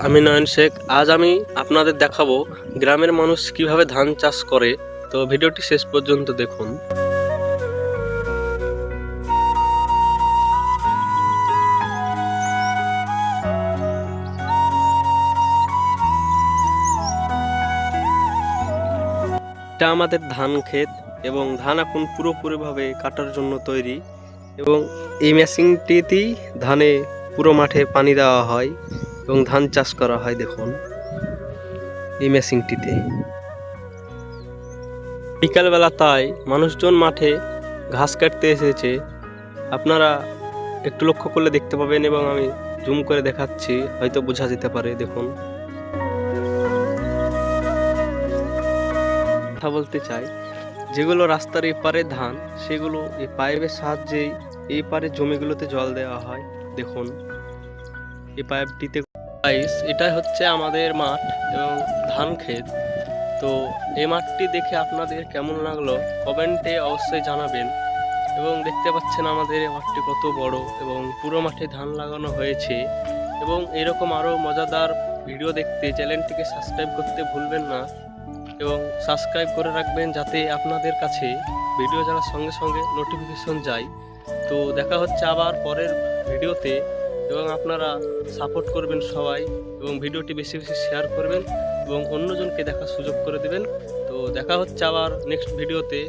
আমি নয়ন শেখ। আজ আমি আপনাদের দেখাবো গ্রামের মানুষ কিভাবে ধান চাষ করে। তো ভিডিওটি শেষ পর্যন্ত দেখুন। এটা আমাদের ধান ক্ষেত এবং ধান এখন পুরোপুরিভাবে কাটার জন্য তৈরি এবং এই মেশিনটিতেই ধানে পুরো মাঠে পানি দেওয়া হয় এবং ধান চাষ করা হয়। দেখুন এই মেশিনটিতে বিকালবেলা তাই মানুষজন মাঠে ঘাস কাটতে এসেছে। আপনারা একটু লক্ষ্য করলে দেখতে পাবেন এবং আমি জুম করে দেখাচ্ছি, হয়তো বোঝা যেতে পারে। দেখুন, কথা বলতে চাই, যেগুলো রাস্তার এপারে ধান, সেগুলো এই পাইপের সাহায্যেই এই পারে জমিগুলোতে জল দেওয়া হয়। দেখুন এই পাইপটিতে। এটাই হচ্ছে আমাদের মাঠ এবং ধান ক্ষেত। তো এই মাঠটি দেখে আপনাদের কেমন লাগলো কমেন্টে অবশ্যই জানাবেন। এবং দেখতে পাচ্ছেন আমাদের এই মাঠটি কত বড় এবং পুরো মাঠে ধান লাগানো হয়েছে। এবং এরকম আরও মজাদার ভিডিও দেখতে চ্যানেলটিকে সাবস্ক্রাইব করতে ভুলবেন না এবং সাবস্ক্রাইব করে রাখবেন, যাতে আপনাদের কাছে ভিডিও যাওয়ার সঙ্গে সঙ্গে নোটিফিকেশন যায়। তো দেখা হচ্ছে আবার পরের ভিডিওতে এবং আপনারা সাপোর্ট করবেন সবাই এবং ভিডিওটি বেশি বেশি শেয়ার করবেন এবং অন্যজনকে দেখার সুযোগ করে দেবেন। তো দেখা হচ্ছে আবার নেক্সট ভিডিওতে।